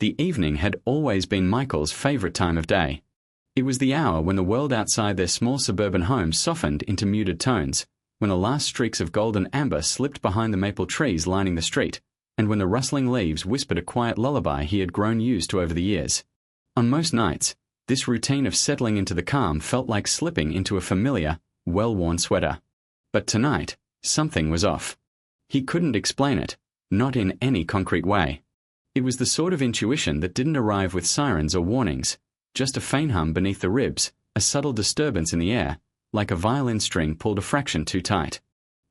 The evening had always been Michael's favorite time of day. It was the hour when the world outside their small suburban home softened into muted tones, when the last streaks of golden amber slipped behind the maple trees lining the street, and when the rustling leaves whispered a quiet lullaby he had grown used to over the years. On most nights, this routine of settling into the calm felt like slipping into a familiar, well-worn sweater. But tonight, something was off. He couldn't explain it, not in any concrete way. It was the sort of intuition that didn't arrive with sirens or warnings, just a faint hum beneath the ribs, a subtle disturbance in the air, like a violin string pulled a fraction too tight.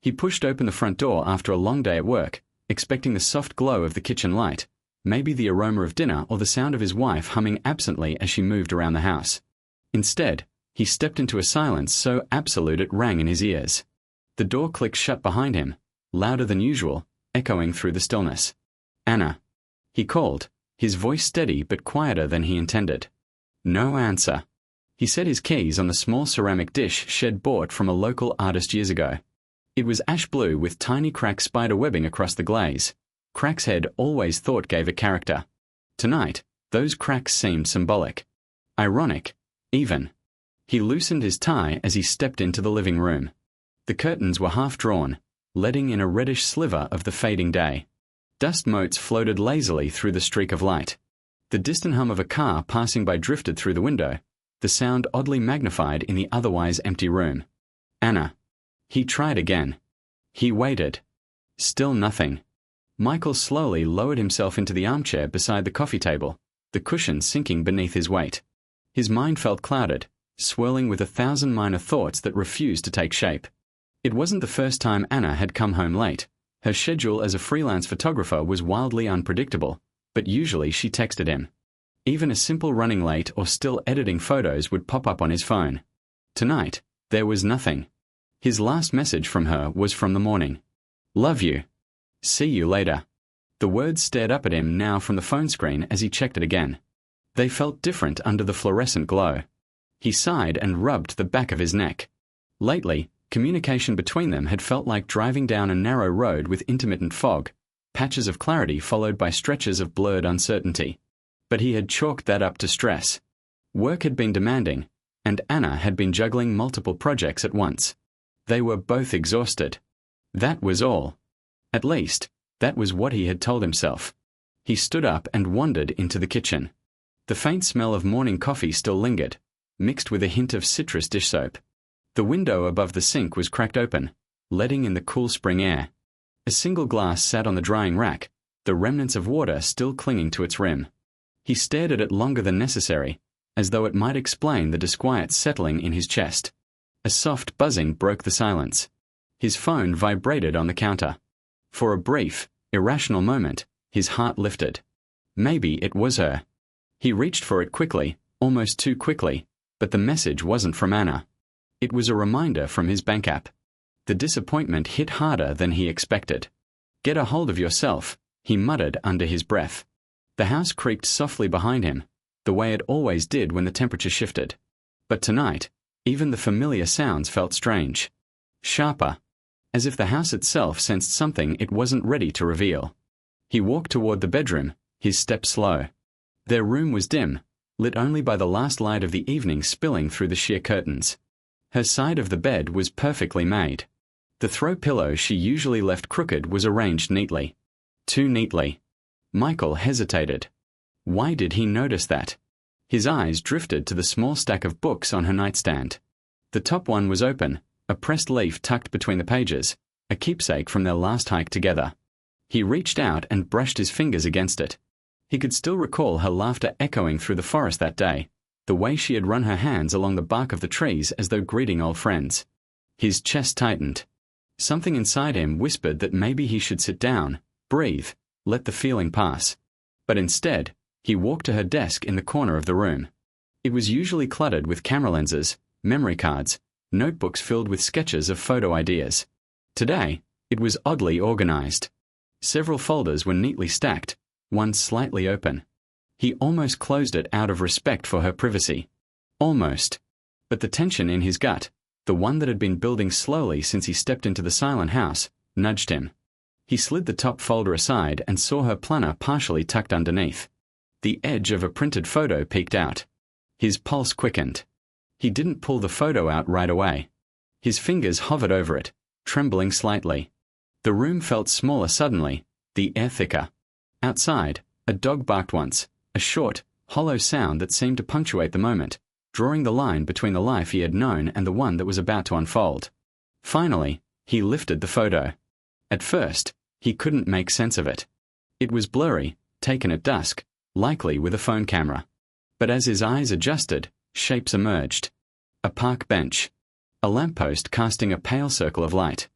He pushed open the front door after a long day at work, expecting the soft glow of the kitchen light, maybe the aroma of dinner or the sound of his wife humming absently as she moved around the house. Instead, he stepped into a silence so absolute it rang in his ears. The door clicked shut behind him, louder than usual, echoing through the stillness. "Anna," he called, his voice steady but quieter than he intended. No answer. He set his keys on the small ceramic dish Shed bought from a local artist years ago. It was ash blue with tiny crack spider webbing across the glaze. Cracks Head always thought gave it character. Tonight, those cracks seemed symbolic. Ironic, even. He loosened his tie as he stepped into the living room. The curtains were half drawn, letting in a reddish sliver of the fading day. Dust motes floated lazily through the streak of light. The distant hum of a car passing by drifted through the window, the sound oddly magnified in the otherwise empty room. "Anna." He tried again. He waited. Still nothing. Michael slowly lowered himself into the armchair beside the coffee table, the cushion sinking beneath his weight. His mind felt clouded, swirling with 1,000 minor thoughts that refused to take shape. It wasn't the first time Anna had come home late. Her schedule as a freelance photographer was wildly unpredictable, but usually she texted him. Even a simple running late or still editing photos would pop up on his phone. Tonight, there was nothing. His last message from her was from the morning. "Love you. See you later." The words stared up at him now from the phone screen as he checked it again. They felt different under the fluorescent glow. He sighed and rubbed the back of his neck. Lately, communication between them had felt like driving down a narrow road with intermittent fog, patches of clarity followed by stretches of blurred uncertainty. But he had chalked that up to stress. Work had been demanding, and Anna had been juggling multiple projects at once. They were both exhausted. That was all. At least, that was what he had told himself. He stood up and wandered into the kitchen. The faint smell of morning coffee still lingered, mixed with a hint of citrus dish soap. The window above the sink was cracked open, letting in the cool spring air. A single glass sat on the drying rack, the remnants of water still clinging to its rim. He stared at it longer than necessary, as though it might explain the disquiet settling in his chest. A soft buzzing broke the silence. His phone vibrated on the counter. For a brief, irrational moment, his heart lifted. Maybe it was her. He reached for it quickly, almost too quickly, but the message wasn't from Anna. It was a reminder from his bank app. The disappointment hit harder than he expected. "Get a hold of yourself," he muttered under his breath. The house creaked softly behind him, the way it always did when the temperature shifted. But tonight, even the familiar sounds felt strange. Sharper, as if the house itself sensed something it wasn't ready to reveal. He walked toward the bedroom, his step slow. Their room was dim, lit only by the last light of the evening spilling through the sheer curtains. Her side of the bed was perfectly made. The throw pillow she usually left crooked was arranged neatly. Too neatly. Michael hesitated. Why did he notice that? His eyes drifted to the small stack of books on her nightstand. The top one was open, a pressed leaf tucked between the pages, a keepsake from their last hike together. He reached out and brushed his fingers against it. He could still recall her laughter echoing through the forest that day, the way she had run her hands along the bark of the trees as though greeting old friends. His chest tightened. Something inside him whispered that maybe he should sit down, breathe, let the feeling pass. But instead, he walked to her desk in the corner of the room. It was usually cluttered with camera lenses, memory cards, notebooks filled with sketches of photo ideas. Today, it was oddly organized. Several folders were neatly stacked, one slightly open. He almost closed it out of respect for her privacy. Almost. But the tension in his gut, the one that had been building slowly since he stepped into the silent house, nudged him. He slid the top folder aside and saw her planner partially tucked underneath. The edge of a printed photo peeked out. His pulse quickened. He didn't pull the photo out right away. His fingers hovered over it, trembling slightly. The room felt smaller suddenly, the air thicker. Outside, a dog barked once, a short, hollow sound that seemed to punctuate the moment, drawing the line between the life he had known and the one that was about to unfold. Finally, he lifted the photo. At first, he couldn't make sense of it. It was blurry, taken at dusk, likely with a phone camera. But as his eyes adjusted, shapes emerged. A park bench. A lamppost casting a pale circle of light.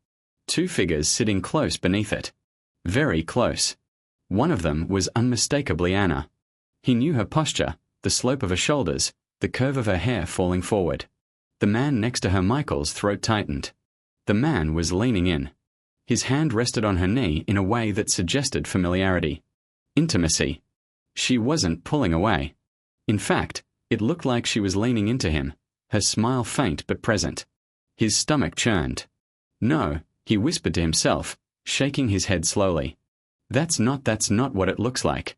2 figures sitting close beneath it. Very close. One of them was unmistakably Anna. He knew her posture, the slope of her shoulders, the curve of her hair falling forward. The man next to her, Michael's throat tightened. The man was leaning in. His hand rested on her knee in a way that suggested familiarity. Intimacy. She wasn't pulling away. In fact, it looked like she was leaning into him, her smile faint but present. His stomach churned. No, he whispered to himself, shaking his head slowly. That's not what it looks like.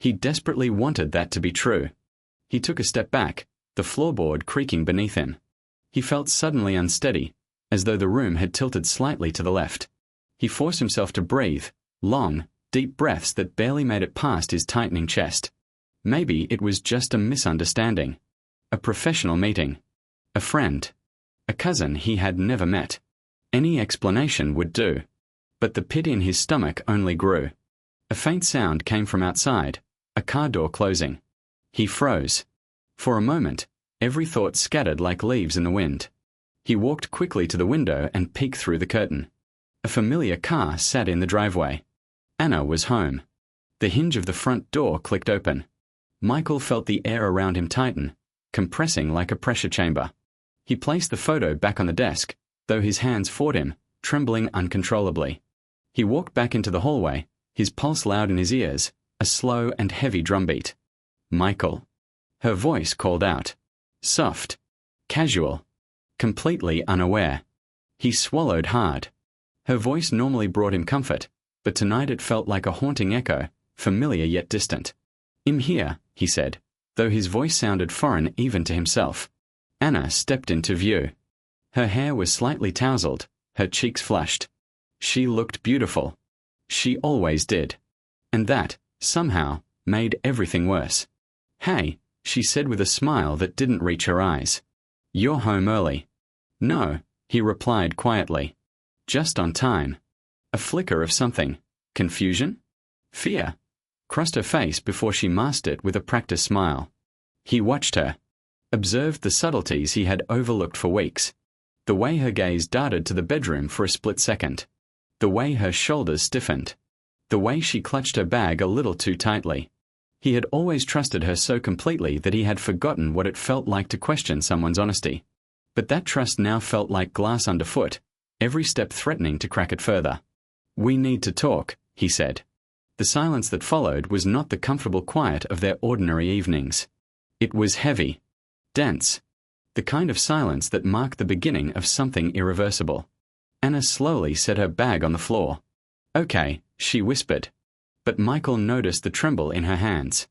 He desperately wanted that to be true. He took a step back, the floorboard creaking beneath him. He felt suddenly unsteady, as though the room had tilted slightly to the left. He forced himself to breathe, long, deep breaths that barely made it past his tightening chest. Maybe it was just a misunderstanding. A professional meeting. A friend. A cousin he had never met. Any explanation would do. But the pit in his stomach only grew. A faint sound came from outside, a car door closing. He froze. For a moment, every thought scattered like leaves in the wind. He walked quickly to the window and peeked through the curtain. A familiar car sat in the driveway. Anna was home. The hinge of the front door clicked open. Michael felt the air around him tighten, compressing like a pressure chamber. He placed the photo back on the desk, though his hands fought him, trembling uncontrollably. He walked back into the hallway, his pulse loud in his ears, a slow and heavy drumbeat. Michael. Her voice called out. Soft. Casual. Completely unaware. He swallowed hard. Her voice normally brought him comfort, but tonight it felt like a haunting echo, familiar yet distant. "I'm here," he said, though his voice sounded foreign even to himself. Anna stepped into view. Her hair was slightly tousled, her cheeks flushed. She looked beautiful. She always did. And that, somehow, made everything worse. "Hey," she said with a smile that didn't reach her eyes. "You're home early." "No," he replied quietly. "Just on time." A flicker of something. Confusion? Fear? Crossed her face before she masked it with a practiced smile. He watched her. Observed the subtleties he had overlooked for weeks. The way her gaze darted to the bedroom for a split second. The way her shoulders stiffened. The way she clutched her bag a little too tightly. He had always trusted her so completely that he had forgotten what it felt like to question someone's honesty. But that trust now felt like glass underfoot, every step threatening to crack it further. "We need to talk," he said. The silence that followed was not the comfortable quiet of their ordinary evenings. It was heavy. Dense. The kind of silence that marked the beginning of something irreversible. Anna slowly set her bag on the floor. "Okay," she whispered. But Michael noticed the tremble in her hands.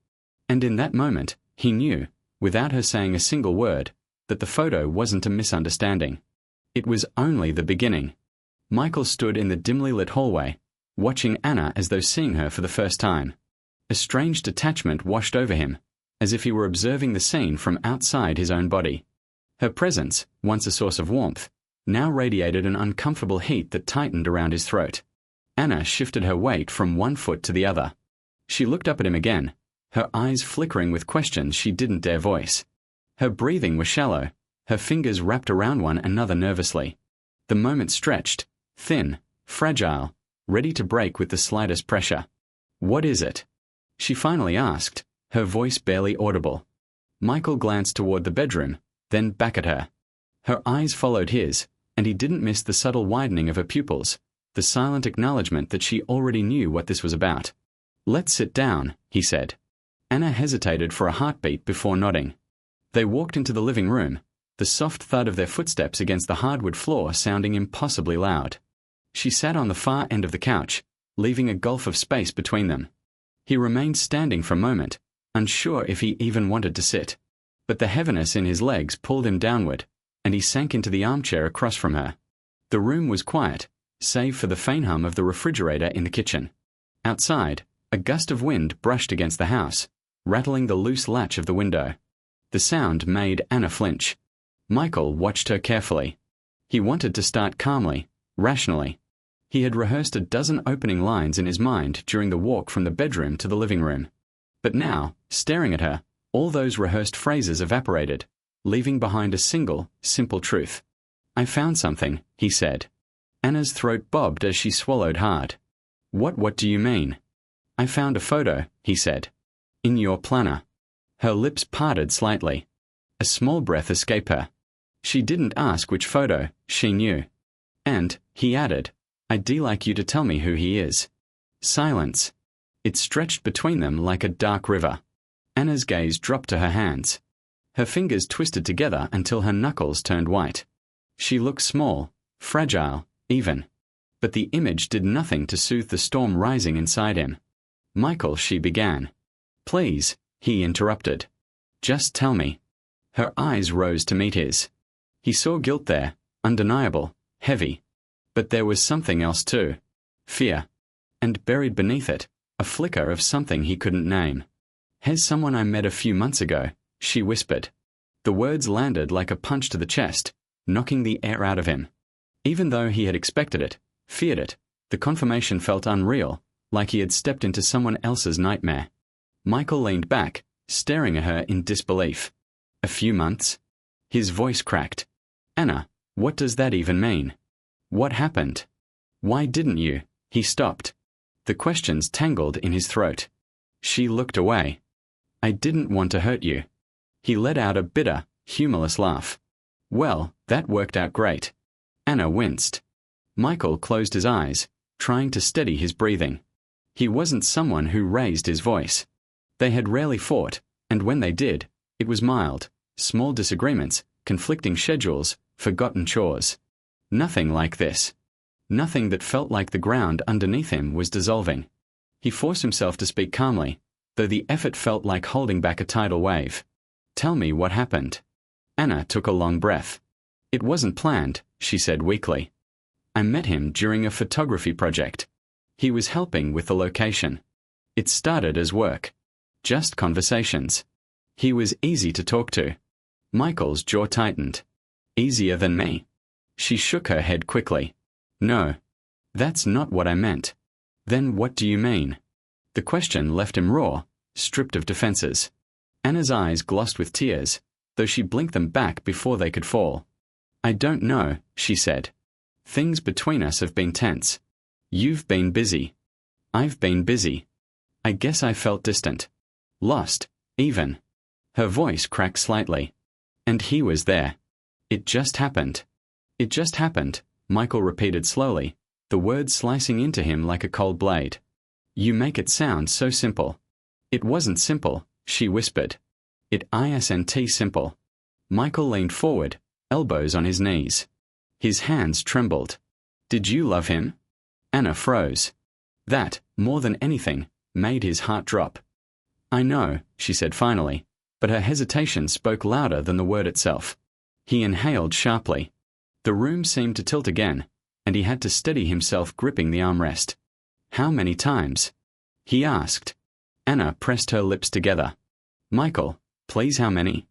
And in that moment, he knew, without her saying a single word, that the photo wasn't a misunderstanding. It was only the beginning. Michael stood in the dimly lit hallway, watching Anna as though seeing her for the first time. A strange detachment washed over him, as if he were observing the scene from outside his own body. Her presence, once a source of warmth, now radiated an uncomfortable heat that tightened around his throat. Anna shifted her weight from one foot to the other. She looked up at him again, her eyes flickering with questions she didn't dare voice. Her breathing was shallow, her fingers wrapped around one another nervously. The moment stretched, thin, fragile, ready to break with the slightest pressure. "What is it?" she finally asked, her voice barely audible. Michael glanced toward the bedroom, then back at her. Her eyes followed his, and he didn't miss the subtle widening of her pupils, the silent acknowledgement that she already knew what this was about. "Let's sit down," he said. Anna hesitated for a heartbeat before nodding. They walked into the living room, the soft thud of their footsteps against the hardwood floor sounding impossibly loud. She sat on the far end of the couch, leaving a gulf of space between them. He remained standing for a moment, unsure if he even wanted to sit. But the heaviness in his legs pulled him downward, and he sank into the armchair across from her. The room was quiet, save for the faint hum of the refrigerator in the kitchen. Outside, a gust of wind brushed against the house, rattling the loose latch of the window. The sound made Anna flinch. Michael watched her carefully. He wanted to start calmly, rationally. He had rehearsed a dozen opening lines in his mind during the walk from the bedroom to the living room. But now, staring at her, all those rehearsed phrases evaporated, leaving behind a single, simple truth. "I found something," he said. Anna's throat bobbed as she swallowed hard. What do you mean?" "I found a photo," he said. "In your planner." Her lips parted slightly. A small breath escaped her. She didn't ask which photo, she knew. "And," he added, "I'd like you to tell me who he is." Silence. It stretched between them like a dark river. Anna's gaze dropped to her hands. Her fingers twisted together until her knuckles turned white. She looked small, fragile, even. But the image did nothing to soothe the storm rising inside him. "Michael," she began. "Please," he interrupted. "Just tell me." Her eyes rose to meet his. He saw guilt there, undeniable, heavy. But there was something else too. Fear. And buried beneath it, a flicker of something he couldn't name. "Has someone I met a few months ago," she whispered. The words landed like a punch to the chest, knocking the air out of him. Even though he had expected it, feared it, the confirmation felt unreal, like he had stepped into someone else's nightmare. Michael leaned back, staring at her in disbelief. "A few months?" His voice cracked. "Anna, what does that even mean? What happened? Why didn't you?" He stopped. The questions tangled in his throat. She looked away. "I didn't want to hurt you." He let out a bitter, humorless laugh. "Well, that worked out great." Anna winced. Michael closed his eyes, trying to steady his breathing. He wasn't someone who raised his voice. They had rarely fought, and when they did, it was mild, small disagreements, conflicting schedules, forgotten chores. Nothing like this. Nothing that felt like the ground underneath him was dissolving. He forced himself to speak calmly, though the effort felt like holding back a tidal wave. "Tell me what happened." Anna took a long breath. "It wasn't planned," she said weakly. "I met him during a photography project. He was helping with the location. It started as work. Just conversations. He was easy to talk to." Michael's jaw tightened. "Easier than me?" She shook her head quickly. "No. That's not what I meant." "Then what do you mean?" The question left him raw, stripped of defenses. Anna's eyes glossed with tears, though she blinked them back before they could fall. "I don't know," she said. "Things between us have been tense. You've been busy. I've been busy. I guess I felt distant. Lost, even." Her voice cracked slightly. "And he was there. It just happened." "It just happened," Michael repeated slowly, the words slicing into him like a cold blade. "You make it sound so simple." "It wasn't simple," she whispered. "It isn't simple." Michael leaned forward, elbows on his knees. His hands trembled. "Did you love him?" Anna froze. That, more than anything, made his heart drop. "I know," she said finally, but her hesitation spoke louder than the word itself. He inhaled sharply. The room seemed to tilt again, and he had to steady himself gripping the armrest. "How many times?" he asked. Anna pressed her lips together. "Michael, please, how many?"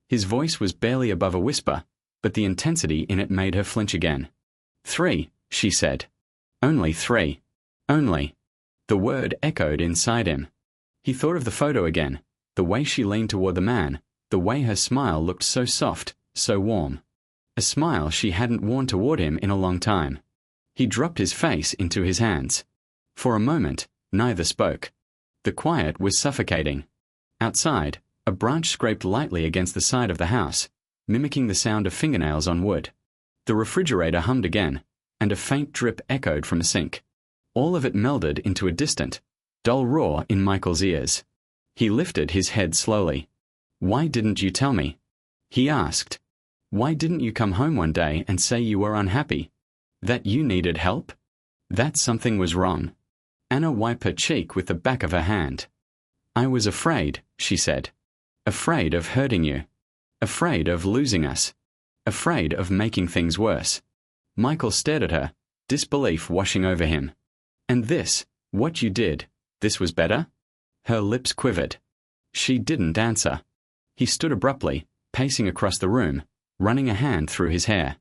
His voice was barely above a whisper, but the intensity in it made her flinch again. "3, she said. "Only 3. Only." The word echoed inside him. He thought of the photo again, the way she leaned toward the man, the way her smile looked so soft, so warm. A smile she hadn't worn toward him in a long time. He dropped his face into his hands. For a moment, neither spoke. The quiet was suffocating. Outside, a branch scraped lightly against the side of the house, mimicking the sound of fingernails on wood. The refrigerator hummed again, and a faint drip echoed from the sink. All of it melded into a distant, dull roar in Michael's ears. He lifted his head slowly. "Why didn't you tell me?" he asked. "Why didn't you come home one day and say you were unhappy? That you needed help? That something was wrong?" Anna wiped her cheek with the back of her hand. I was afraid, she said. Afraid of hurting you. Afraid of losing us. Afraid of making things worse. Michael stared at her, disbelief washing over him. And this, what you did, this was better? Her lips quivered. She didn't answer. He stood abruptly, pacing across the room, running a hand through his hair.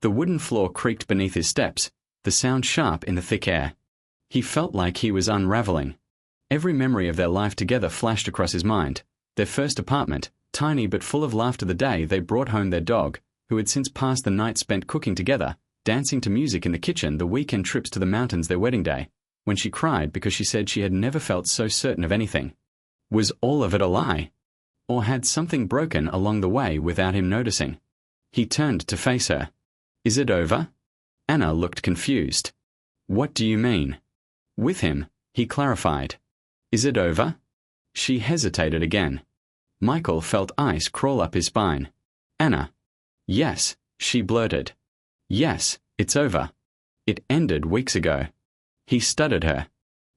The wooden floor creaked beneath his steps, the sound sharp in the thick air. He felt like he was unraveling. Every memory of their life together flashed across his mind. Their first apartment, tiny but full of laughter the day they brought home their dog, who had since passed the night spent cooking together, dancing to music in the kitchen, the weekend trips to the mountains their wedding day, when she cried because she said she had never felt so certain of anything. Was all of it a lie? Or had something broken along the way without him noticing? He turned to face her. Is it over? Anna looked confused. What do you mean? With him, he clarified. Is it over? She hesitated again. Michael felt ice crawl up his spine. Anna. Yes, she blurted. Yes, it's over. It ended weeks ago. He stuttered her.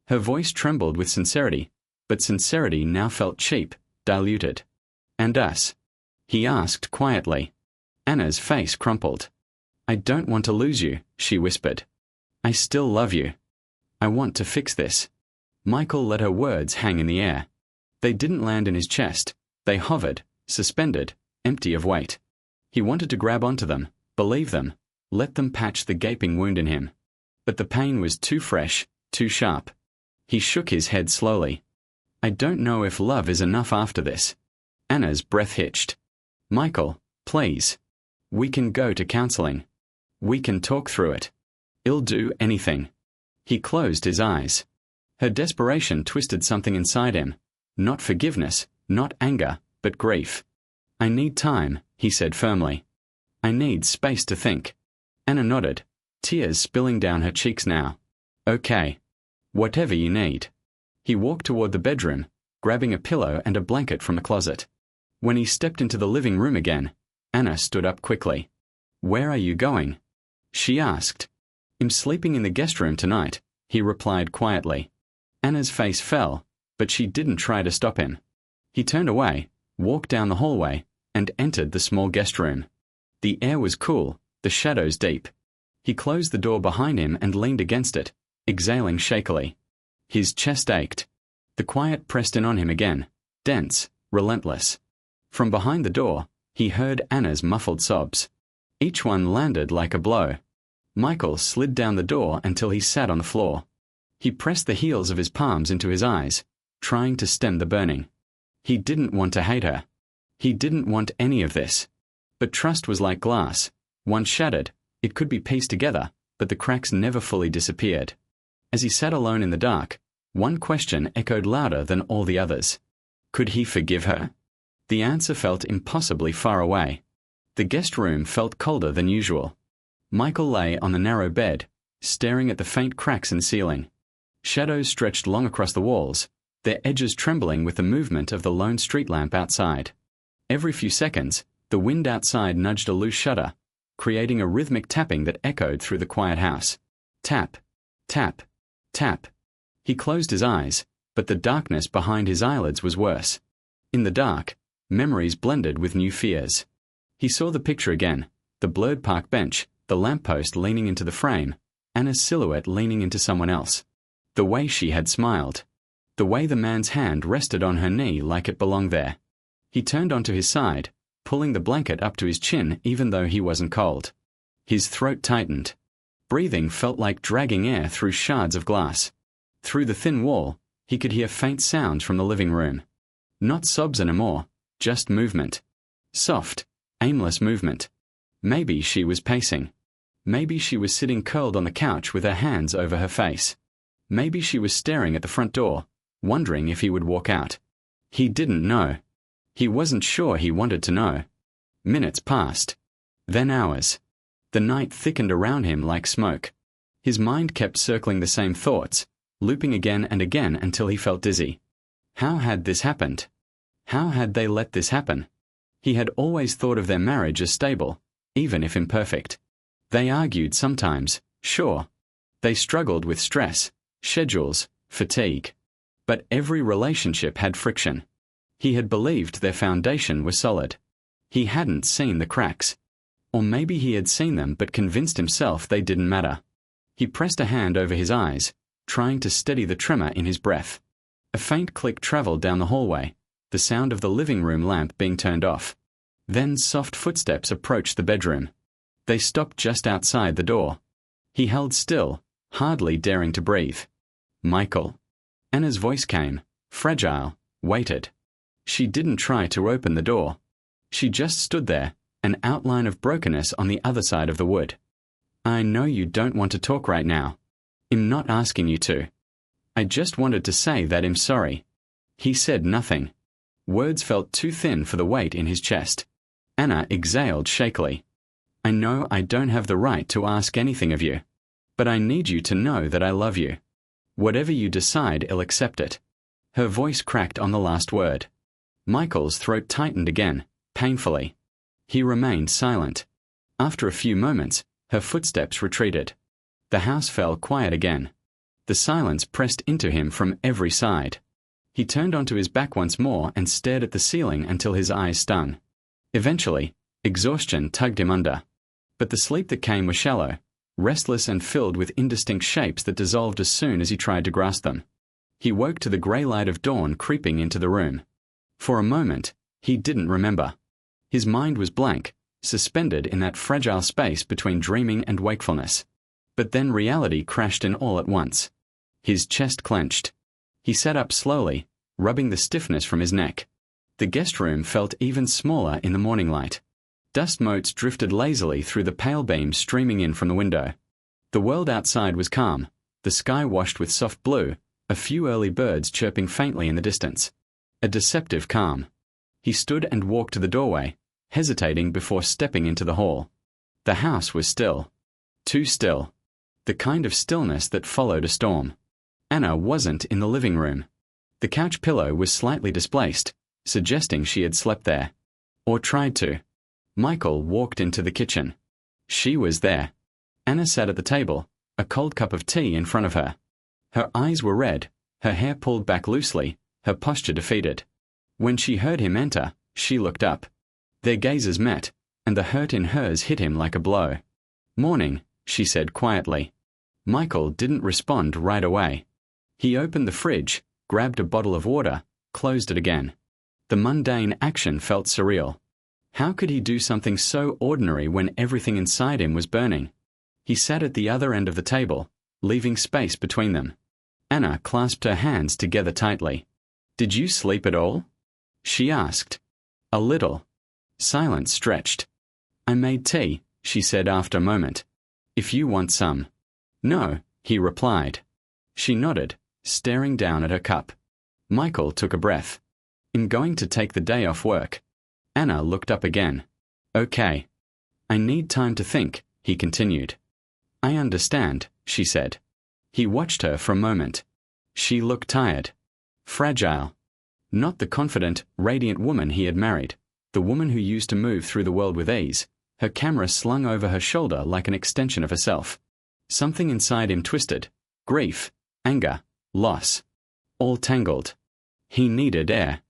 Her voice trembled with sincerity, but sincerity now felt cheap, diluted. And us? He asked quietly. Anna's face crumpled. I don't want to lose you, she whispered. I still love you. I want to fix this. Michael let her words hang in the air. They didn't land in his chest. They hovered, suspended, empty of weight. He wanted to grab onto them, believe them, let them patch the gaping wound in him. But the pain was too fresh, too sharp. He shook his head slowly. I don't know if love is enough after this. Anna's breath hitched. Michael, please. We can go to counseling. We can talk through it. I'll do anything. He closed his eyes. Her desperation twisted something inside him. Not forgiveness, not anger, but grief. I need time, he said firmly. I need space to think. Anna nodded, tears spilling down her cheeks now. Okay. Whatever you need. He walked toward the bedroom, grabbing a pillow and a blanket from the closet. When he stepped into the living room again, Anna stood up quickly. Where are you going? She asked. I'm sleeping in the guest room tonight, he replied quietly. Anna's face fell, but she didn't try to stop him. He turned away, walked down the hallway, and entered the small guest room. The air was cool, the shadows deep. He closed the door behind him and leaned against it, exhaling shakily. His chest ached. The quiet pressed in on him again, dense, relentless. From behind the door, he heard Anna's muffled sobs. Each one landed like a blow. Michael slid down the door until he sat on the floor. He pressed the heels of his palms into his eyes, trying to stem the burning. He didn't want to hate her. He didn't want any of this. But trust was like glass. Once shattered, it could be pieced together, but the cracks never fully disappeared. As he sat alone in the dark, one question echoed louder than all the others. Could he forgive her? The answer felt impossibly far away. The guest room felt colder than usual. Michael lay on the narrow bed, staring at the faint cracks in the ceiling. Shadows stretched long across the walls, their edges trembling with the movement of the lone street lamp outside. Every few seconds, the wind outside nudged a loose shutter, creating a rhythmic tapping that echoed through the quiet house. Tap, tap, tap. He closed his eyes, but the darkness behind his eyelids was worse. In the dark, memories blended with new fears. He saw the picture again, the blurred park bench, the lamppost leaning into the frame, Anna's silhouette leaning into someone else. The way she had smiled. The way the man's hand rested on her knee like it belonged there. He turned onto his side, pulling the blanket up to his chin even though he wasn't cold. His throat tightened. Breathing felt like dragging air through shards of glass. Through the thin wall, he could hear faint sounds from the living room. Not sobs anymore, just movement. Soft, aimless movement. Maybe she was pacing. Maybe she was sitting curled on the couch with her hands over her face. Maybe she was staring at the front door, wondering if he would walk out. He didn't know. He wasn't sure he wanted to know. Minutes passed. Then hours. The night thickened around him like smoke. His mind kept circling the same thoughts, looping again and again until he felt dizzy. How had this happened? How had they let this happen? He had always thought of their marriage as stable, even if imperfect. They argued sometimes, sure. They struggled with stress, schedules, fatigue. But every relationship had friction. He had believed their foundation was solid. He hadn't seen the cracks. Or maybe he had seen them but convinced himself they didn't matter. He pressed a hand over his eyes, trying to steady the tremor in his breath. A faint click traveled down the hallway, the sound of the living room lamp being turned off. Then soft footsteps approached the bedroom. They stopped just outside the door. He held still, hardly daring to breathe. "Michael." Anna's voice came, fragile, waited. She didn't try to open the door. She just stood there, an outline of brokenness on the other side of the wood. "I know you don't want to talk right now. I'm not asking you to. I just wanted to say that I'm sorry." He said nothing. Words felt too thin for the weight in his chest. Anna exhaled shakily. "I know I don't have the right to ask anything of you. But I need you to know that I love you. Whatever you decide, I'll accept it." Her voice cracked on the last word. Michael's throat tightened again, painfully. He remained silent. After a few moments, her footsteps retreated. The house fell quiet again. The silence pressed into him from every side. He turned onto his back once more and stared at the ceiling until his eyes stung. Eventually, exhaustion tugged him under. But the sleep that came was shallow, restless and filled with indistinct shapes that dissolved as soon as he tried to grasp them. He woke to the grey light of dawn creeping into the room. For a moment, he didn't remember. His mind was blank, suspended in that fragile space between dreaming and wakefulness. But then reality crashed in all at once. His chest clenched. He sat up slowly, rubbing the stiffness from his neck. The guest room felt even smaller in the morning light. Dust motes drifted lazily through the pale beams streaming in from the window. The world outside was calm, the sky washed with soft blue, a few early birds chirping faintly in the distance. A deceptive calm. He stood and walked to the doorway, hesitating before stepping into the hall. The house was still. Too still. The kind of stillness that followed a storm. Anna wasn't in the living room. The couch pillow was slightly displaced, suggesting she had slept there. Or tried to. Michael walked into the kitchen. She was there. Anna sat at the table, a cold cup of tea in front of her. Her eyes were red, her hair pulled back loosely, her posture defeated. When she heard him enter, she looked up. Their gazes met, and the hurt in hers hit him like a blow. "Morning," she said quietly. Michael didn't respond right away. He opened the fridge, grabbed a bottle of water, closed it again. The mundane action felt surreal. How could he do something so ordinary when everything inside him was burning? He sat at the other end of the table, leaving space between them. Anna clasped her hands together tightly. "Did you sleep at all?" she asked. "A little." Silence stretched. "I made tea," she said after a moment. "If you want some." "No," he replied. She nodded, staring down at her cup. Michael took a breath. "I'm going to take the day off work." Anna looked up again. "Okay." "I need time to think," he continued. "I understand," she said. He watched her for a moment. She looked tired. Fragile. Not the confident, radiant woman he had married, the woman who used to move through the world with ease, her camera slung over her shoulder like an extension of herself. Something inside him twisted. Grief, anger, loss. All tangled. He needed air.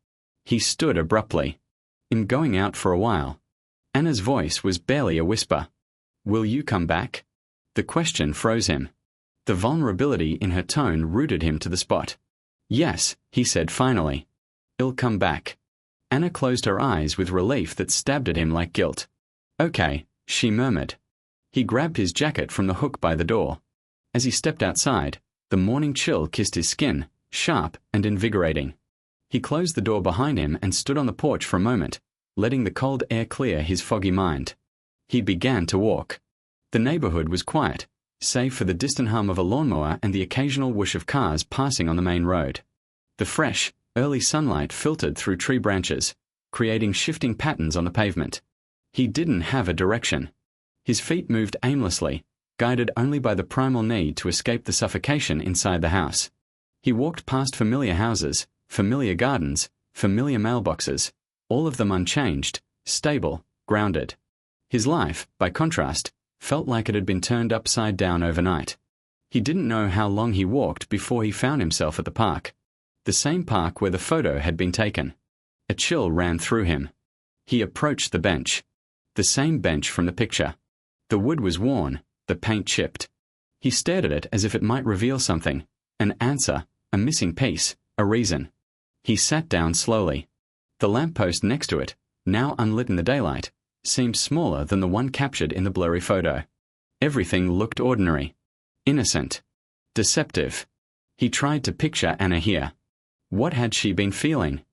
He stood abruptly. "I'm going out for a while." Anna's voice was barely a whisper. "Will you come back?" The question froze him. The vulnerability in her tone rooted him to the spot. "Yes," he said finally. "I'll come back." Anna closed her eyes with relief that stabbed at him like guilt. "Okay," she murmured. He grabbed his jacket from the hook by the door. As he stepped outside, the morning chill kissed his skin, sharp and invigorating. He closed the door behind him and stood on the porch for a moment, letting the cold air clear his foggy mind. He began to walk. The neighborhood was quiet, save for the distant hum of a lawnmower and the occasional whoosh of cars passing on the main road. The fresh, early sunlight filtered through tree branches, creating shifting patterns on the pavement. He didn't have a direction. His feet moved aimlessly, guided only by the primal need to escape the suffocation inside the house. He walked past familiar houses, familiar gardens, familiar mailboxes, all of them unchanged, stable, grounded. His life, by contrast, felt like it had been turned upside down overnight. He didn't know how long he walked before he found himself at the park. The same park where the photo had been taken. A chill ran through him. He approached the bench. The same bench from the picture. The wood was worn, the paint chipped. He stared at it as if it might reveal something, an answer, a missing piece, a reason. He sat down slowly. The lamppost next to it, now unlit in the daylight, seemed smaller than the one captured in the blurry photo. Everything looked ordinary. Innocent. Deceptive. He tried to picture Anna here. What had she been feeling?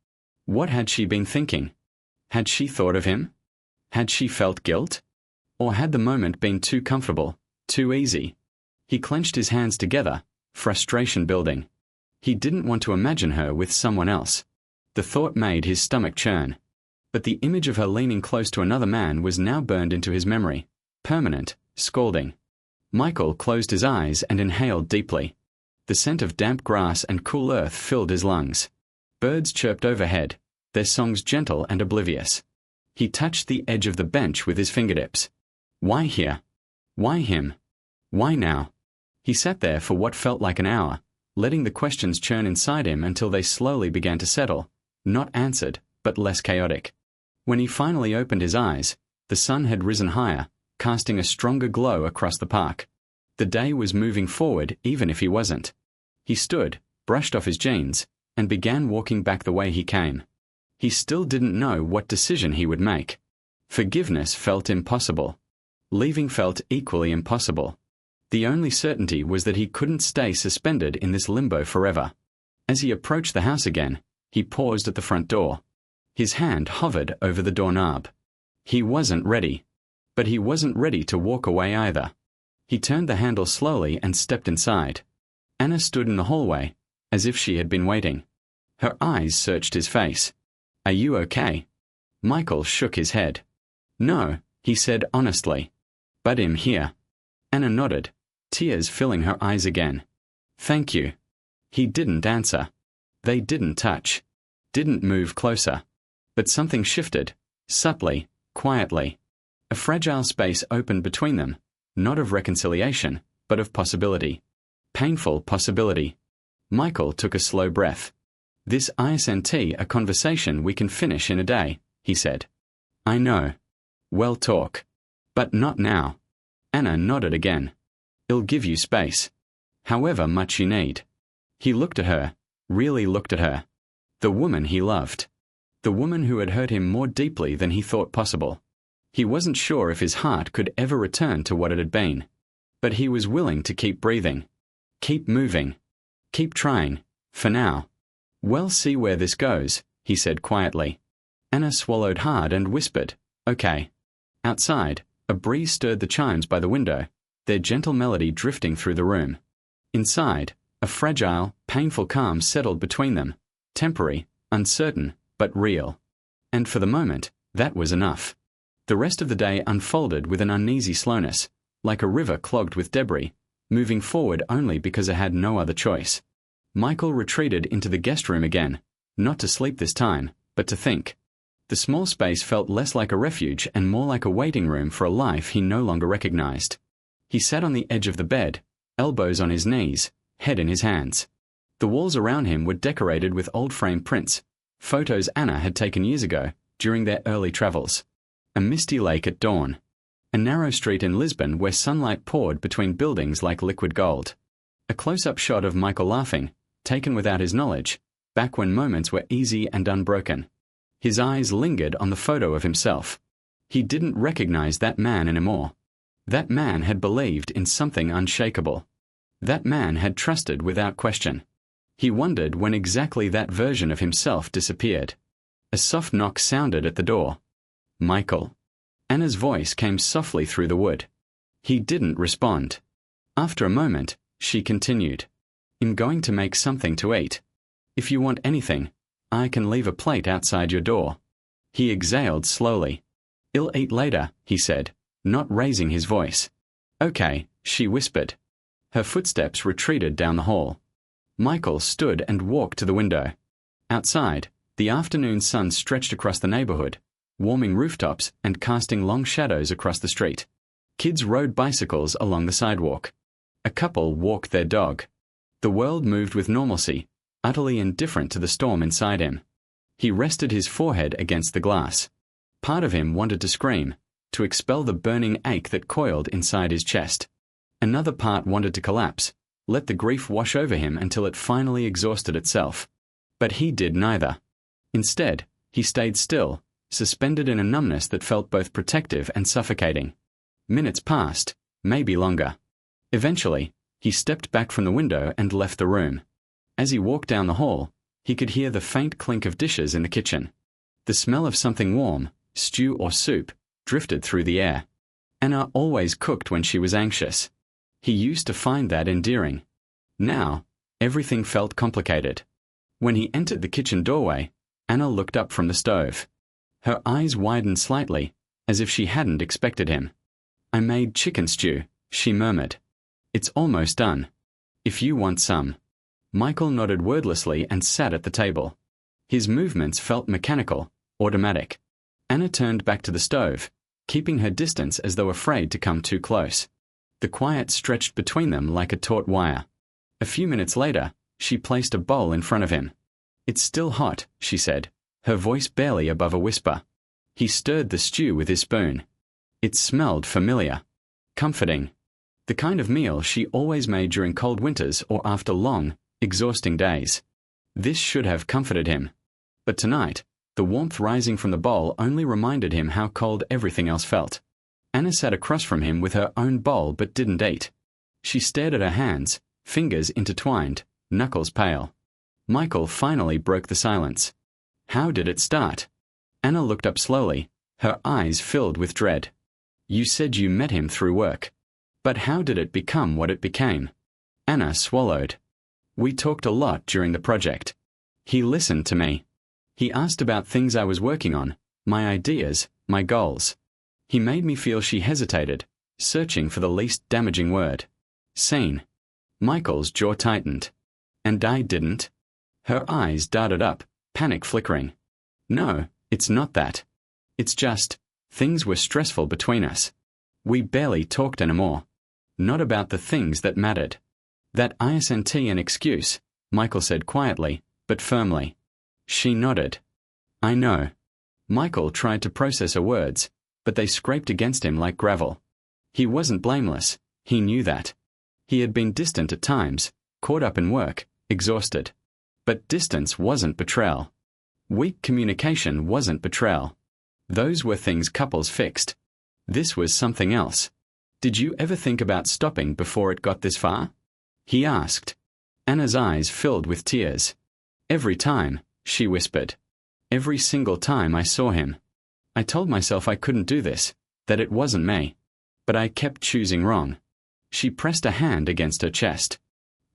What had she been thinking? Had she thought of him? Had she felt guilt? Or had the moment been too comfortable, too easy? He clenched his hands together, frustration building. He didn't want to imagine her with someone else. The thought made his stomach churn. But the image of her leaning close to another man was now burned into his memory, permanent, scalding. Michael closed his eyes and inhaled deeply. The scent of damp grass and cool earth filled his lungs. Birds chirped overhead, their songs gentle and oblivious. He touched the edge of the bench with his fingertips. Why here? Why him? Why now? He sat there for what felt like an hour, letting the questions churn inside him until they slowly began to settle, not answered, but less chaotic. When he finally opened his eyes, the sun had risen higher, casting a stronger glow across the park. The day was moving forward even if he wasn't. He stood, brushed off his jeans, and began walking back the way he came. He still didn't know what decision he would make. Forgiveness felt impossible. Leaving felt equally impossible. The only certainty was that he couldn't stay suspended in this limbo forever. As he approached the house again, he paused at the front door. His hand hovered over the doorknob. He wasn't ready. But he wasn't ready to walk away either. He turned the handle slowly and stepped inside. Anna stood in the hallway, as if she had been waiting. Her eyes searched his face. "Are you okay?" Michael shook his head. "No," he said honestly. "But I'm here." Anna nodded, tears filling her eyes again. "Thank you." He didn't answer. They didn't touch. Didn't move closer. But something shifted, subtly, quietly. A fragile space opened between them, not of reconciliation, but of possibility. Painful possibility. Michael took a slow breath. "This isn't a conversation we can finish in a day," he said. "I know. We'll talk. But not now." Anna nodded again. "I'll give you space. However much you need." He looked at her, really looked at her. The woman he loved. The woman who had hurt him more deeply than he thought possible. He wasn't sure if his heart could ever return to what it had been. But he was willing to keep breathing. Keep moving. Keep trying, for now. "We'll see where this goes," he said quietly. Anna swallowed hard and whispered, "Okay." Outside, a breeze stirred the chimes by the window, their gentle melody drifting through the room. Inside, a fragile, painful calm settled between them, temporary, uncertain, but real. And for the moment, that was enough. The rest of the day unfolded with an uneasy slowness, like a river clogged with debris, moving forward only because it had no other choice. Michael retreated into the guest room again, not to sleep this time, but to think. The small space felt less like a refuge and more like a waiting room for a life he no longer recognized. He sat on the edge of the bed, elbows on his knees, head in his hands. The walls around him were decorated with old frame prints, photos Anna had taken years ago, during their early travels. A misty lake at dawn. A narrow street in Lisbon where sunlight poured between buildings like liquid gold. A close-up shot of Michael laughing, taken without his knowledge, back when moments were easy and unbroken. His eyes lingered on the photo of himself. He didn't recognize that man anymore. That man had believed in something unshakable. That man had trusted without question. He wondered when exactly that version of himself disappeared. A soft knock sounded at the door. "Michael." Anna's voice came softly through the wood. He didn't respond. After a moment, she continued, "I'm going to make something to eat. If you want anything, I can leave a plate outside your door." He exhaled slowly. "I'll eat later," he said, not raising his voice. "Okay," she whispered. Her footsteps retreated down the hall. Michael stood and walked to the window. Outside, the afternoon sun stretched across the neighborhood, warming rooftops and casting long shadows across the street. Kids rode bicycles along the sidewalk. A couple walked their dog. The world moved with normalcy, utterly indifferent to the storm inside him. He rested his forehead against the glass. Part of him wanted to scream, to expel the burning ache that coiled inside his chest. Another part wanted to collapse, let the grief wash over him until it finally exhausted itself. But he did neither. Instead, he stayed still, suspended in a numbness that felt both protective and suffocating. Minutes passed, maybe longer. Eventually, he stepped back from the window and left the room. As he walked down the hall, he could hear the faint clink of dishes in the kitchen. The smell of something warm, stew or soup, drifted through the air. Anna always cooked when she was anxious. He used to find that endearing. Now, everything felt complicated. When he entered the kitchen doorway, Anna looked up from the stove. Her eyes widened slightly, as if she hadn't expected him. "I made chicken stew," she murmured. "It's almost done. If you want some." Michael nodded wordlessly and sat at the table. His movements felt mechanical, automatic. Anna turned back to the stove, keeping her distance as though afraid to come too close. The quiet stretched between them like a taut wire. A few minutes later, she placed a bowl in front of him. "It's still hot," she said, her voice barely above a whisper. He stirred the stew with his spoon. It smelled familiar, comforting. The kind of meal she always made during cold winters or after long, exhausting days. This should have comforted him. But tonight, the warmth rising from the bowl only reminded him how cold everything else felt. Anna sat across from him with her own bowl but didn't eat. She stared at her hands, fingers intertwined, knuckles pale. Michael finally broke the silence. "How did it start?" Anna looked up slowly, her eyes filled with dread. "You said you met him through work. But how did it become what it became?" Anna swallowed. "We talked a lot during the project. He listened to me. He asked about things I was working on, my ideas, my goals. He made me feel." She hesitated, searching for the least damaging word. "Seen." Michael's jaw tightened. "And I didn't?" Her eyes darted up, panic flickering. "No, it's not that. It's just, things were stressful between us. We barely talked anymore. Not about the things that mattered." "That isn't an excuse," Michael said quietly, but firmly. She nodded. "I know." Michael tried to process her words, but they scraped against him like gravel. He wasn't blameless, he knew that. He had been distant at times, caught up in work, exhausted. But distance wasn't betrayal. Weak communication wasn't betrayal. Those were things couples fixed. This was something else. "Did you ever think about stopping before it got this far?" he asked. Anna's eyes filled with tears. "Every time," she whispered. "Every single time I saw him. I told myself I couldn't do this, that it wasn't me. But I kept choosing wrong." She pressed a hand against her chest.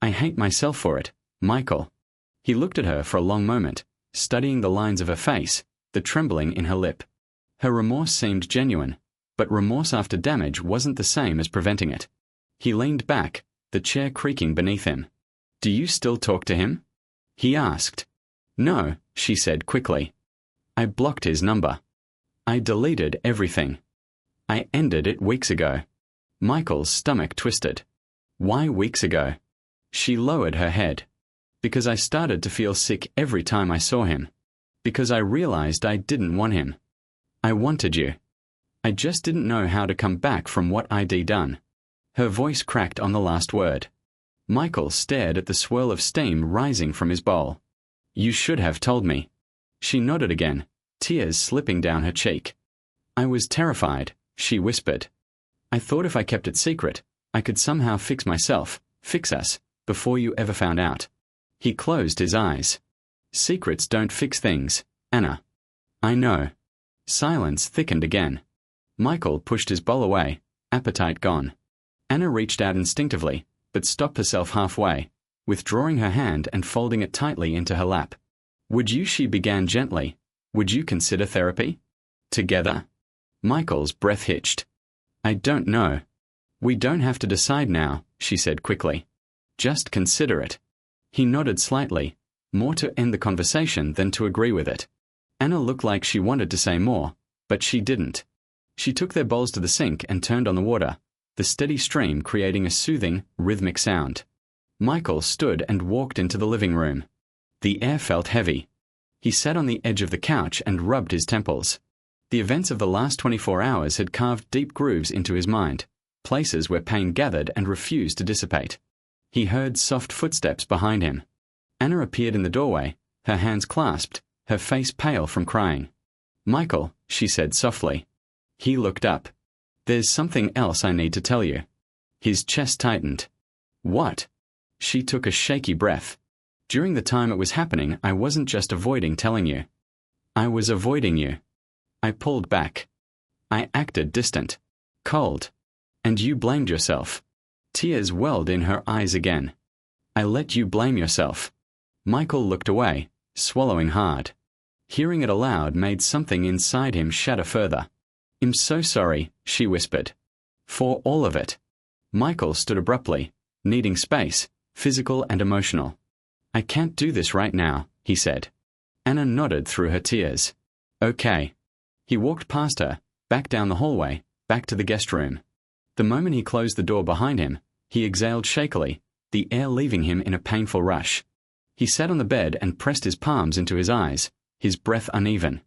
"I hate myself for it, Michael." He looked at her for a long moment, studying the lines of her face, the trembling in her lip. Her remorse seemed genuine, but remorse after damage wasn't the same as preventing it. He leaned back, the chair creaking beneath him. "Do you still talk to him?" he asked. "No," she said quickly. "I blocked his number. I deleted everything. I ended it weeks ago." Michael's stomach twisted. "Why weeks ago?" She lowered her head. "Because I started to feel sick every time I saw him. Because I realized I didn't want him. I wanted you. I just didn't know how to come back from what I'd done." Her voice cracked on the last word. Michael stared at the swirl of steam rising from his bowl. "You should have told me." She nodded again, tears slipping down her cheek. "I was terrified," she whispered. "I thought if I kept it secret, I could somehow fix myself, fix us, before you ever found out." He closed his eyes. "Secrets don't fix things, Anna." "I know." Silence thickened again. Michael pushed his bowl away, appetite gone. Anna reached out instinctively, but stopped herself halfway, withdrawing her hand and folding it tightly into her lap. "Would you?" she began gently. "Would you consider therapy? Together?" Michael's breath hitched. "I don't know." "We don't have to decide now," she said quickly. "Just consider it." He nodded slightly, more to end the conversation than to agree with it. Anna looked like she wanted to say more, but she didn't. She took their bowls to the sink and turned on the water, the steady stream creating a soothing, rhythmic sound. Michael stood and walked into the living room. The air felt heavy. He sat on the edge of the couch and rubbed his temples. The events of the last 24 hours had carved deep grooves into his mind, places where pain gathered and refused to dissipate. He heard soft footsteps behind him. Anna appeared in the doorway, her hands clasped, her face pale from crying. "Michael," she said softly. He looked up. "There's something else I need to tell you." His chest tightened. "What?" She took a shaky breath. "During the time it was happening, I wasn't just avoiding telling you. I was avoiding you. I pulled back. I acted distant, cold. And you blamed yourself." Tears welled in her eyes again. "I let you blame yourself." Michael looked away, swallowing hard. Hearing it aloud made something inside him shatter further. "I'm so sorry," she whispered. "For all of it." Michael stood abruptly, needing space, physical and emotional. "I can't do this right now," he said. Anna nodded through her tears. "Okay." He walked past her, back down the hallway, back to the guest room. The moment he closed the door behind him, he exhaled shakily, the air leaving him in a painful rush. He sat on the bed and pressed his palms into his eyes, his breath uneven.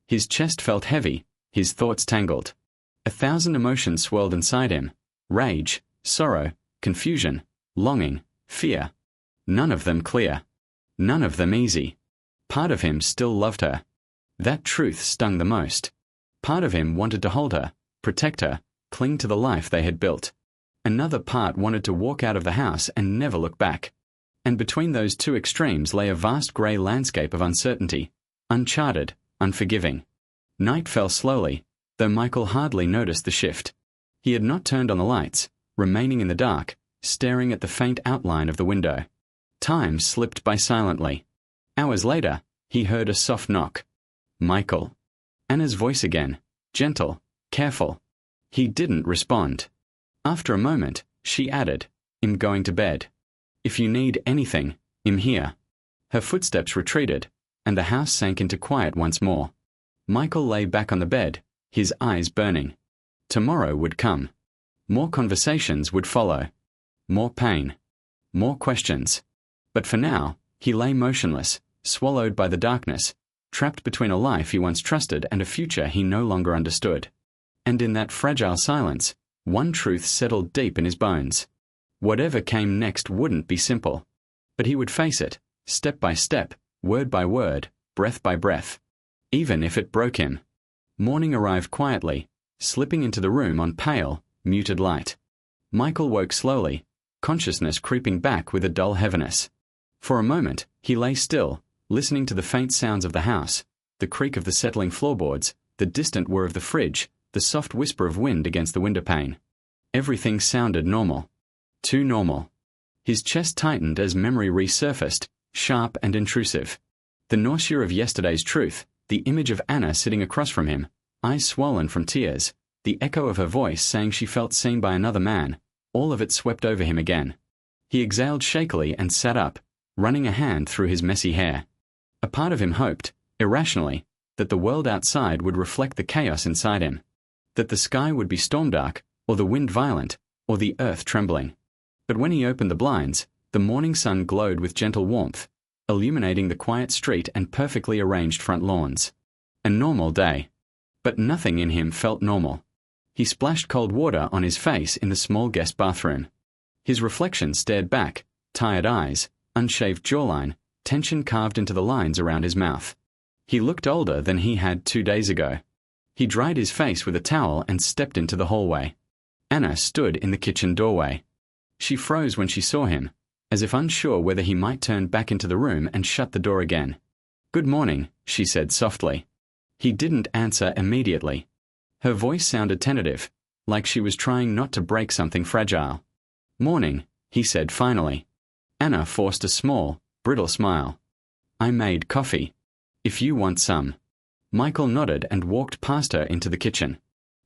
His chest felt heavy, his thoughts tangled. 1,000 emotions swirled inside him: rage, sorrow, confusion, longing, fear. None of them clear. None of them easy. Part of him still loved her. That truth stung the most. Part of him wanted to hold her, protect her, cling to the life they had built. Another part wanted to walk out of the house and never look back. And between those two extremes lay a vast grey landscape of uncertainty, uncharted, unforgiving. Night fell slowly, though Michael hardly noticed the shift. He had not turned on the lights, remaining in the dark, staring at the faint outline of the window. Time slipped by silently. Hours later, he heard a soft knock. "Michael." Anna's voice again, gentle, careful. He didn't respond. After a moment, she added, "I'm going to bed. If you need anything, I'm here." Her footsteps retreated, and the house sank into quiet once more. Michael lay back on the bed, his eyes burning. Tomorrow would come. More conversations would follow. More pain. More questions. But for now, he lay motionless, swallowed by the darkness, trapped between a life he once trusted and a future he no longer understood. And in that fragile silence, one truth settled deep in his bones. Whatever came next wouldn't be simple. But he would face it, step by step, word by word, breath by breath. Even if it broke him. Morning arrived quietly, slipping into the room on pale, muted light. Michael woke slowly, consciousness creeping back with a dull heaviness. For a moment, he lay still, listening to the faint sounds of the house, the creak of the settling floorboards, the distant whir of the fridge, the soft whisper of wind against the windowpane. Everything sounded normal. Too normal. His chest tightened as memory resurfaced, sharp and intrusive. The nausea of yesterday's truth, the image of Anna sitting across from him, eyes swollen from tears, the echo of her voice saying she felt seen by another man, all of it swept over him again. He exhaled shakily and sat up, running a hand through his messy hair. A part of him hoped, irrationally, that the world outside would reflect the chaos inside him. That the sky would be storm-dark, or the wind violent, or the earth trembling. But when he opened the blinds, the morning sun glowed with gentle warmth, illuminating the quiet street and perfectly arranged front lawns. A normal day. But nothing in him felt normal. He splashed cold water on his face in the small guest bathroom. His reflection stared back, tired eyes, unshaved jawline, tension carved into the lines around his mouth. He looked older than he had 2 days ago. He dried his face with a towel and stepped into the hallway. Anna stood in the kitchen doorway. She froze when she saw him, as if unsure whether he might turn back into the room and shut the door again. "Good morning," she said softly. He didn't answer immediately. Her voice sounded tentative, like she was trying not to break something fragile. "Morning," he said finally. Anna forced a small, brittle smile. "I made coffee. If you want some." Michael nodded and walked past her into the kitchen.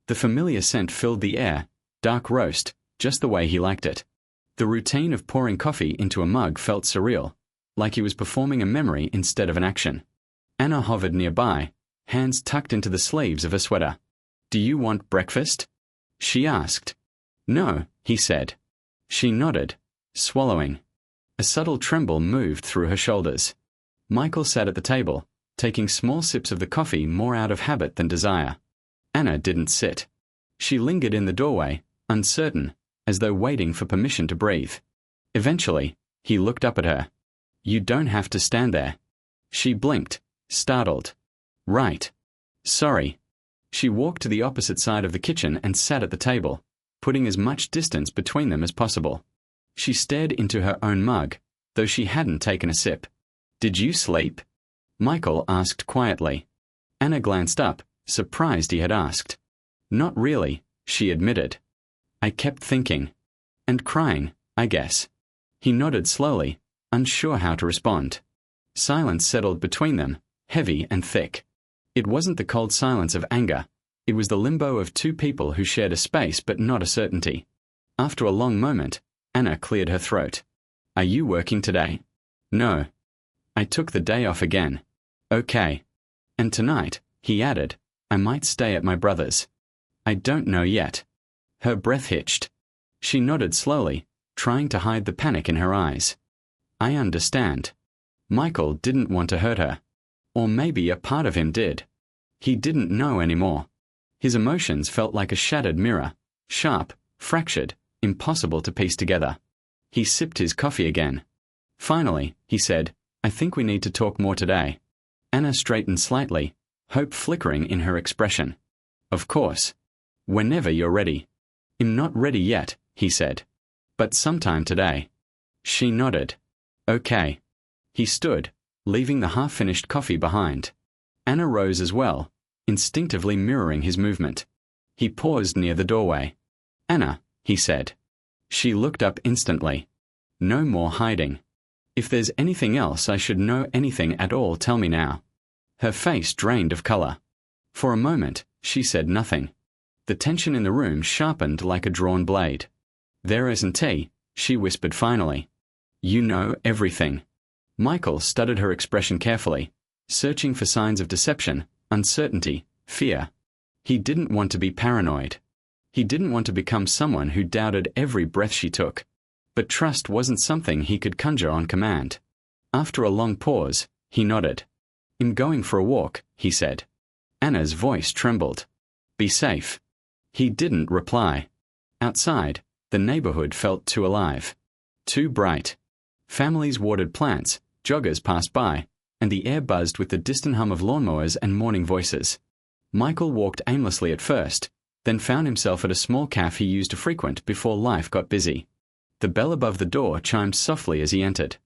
The familiar scent filled the air, dark roast, just the way he liked it. The routine of pouring coffee into a mug felt surreal, like he was performing a memory instead of an action. Anna hovered nearby, hands tucked into the sleeves of her sweater. "Do you want breakfast?" she asked. "No," he said. She nodded, swallowing. A subtle tremble moved through her shoulders. Michael sat at the table, taking small sips of the coffee more out of habit than desire. Anna didn't sit. She lingered in the doorway, uncertain, as though waiting for permission to breathe. Eventually, he looked up at her. "You don't have to stand there." She blinked, startled. "Right. Sorry." She walked to the opposite side of the kitchen and sat at the table, putting as much distance between them as possible. She stared into her own mug, though she hadn't taken a sip. "Did you sleep?" Michael asked quietly. Anna glanced up, surprised he had asked. "Not really," she admitted. "I kept thinking. And crying, I guess." He nodded slowly, unsure how to respond. Silence settled between them, heavy and thick. It wasn't the cold silence of anger. It was the limbo of two people who shared a space but not a certainty. After a long moment, Anna cleared her throat. "Are you working today?" "No. I took the day off again." "Okay. And tonight," he added, "I might stay at my brother's." "I don't know yet." Her breath hitched. She nodded slowly, trying to hide the panic in her eyes. "I understand." Michael didn't want to hurt her. Or maybe a part of him did. He didn't know anymore. His emotions felt like a shattered mirror, sharp, fractured, impossible to piece together. He sipped his coffee again. Finally, he said, "I think we need to talk more today." Anna straightened slightly, hope flickering in her expression. "Of course. Whenever you're ready." "I'm not ready yet," he said. "But sometime today." She nodded. "Okay." He stood, leaving the half-finished coffee behind. Anna rose as well, instinctively mirroring his movement. He paused near the doorway. "Anna," he said. She looked up instantly. "No more hiding. If there's anything else I should know anything at all, tell me now." Her face drained of color. For a moment, she said nothing. The tension in the room sharpened like a drawn blade. "There isn't tea," she whispered finally. "You know everything." Michael studied her expression carefully, searching for signs of deception, uncertainty, fear. He didn't want to be paranoid. He didn't want to become someone who doubted every breath she took. But trust wasn't something he could conjure on command. After a long pause, he nodded. "I'm going for a walk," he said. Anna's voice trembled. "Be safe." He didn't reply. Outside, the neighborhood felt too alive. Too bright. Families watered plants, joggers passed by, and the air buzzed with the distant hum of lawnmowers and morning voices. Michael walked aimlessly at first, then found himself at a small cafe he used to frequent before life got busy. The bell above the door chimed softly as he entered.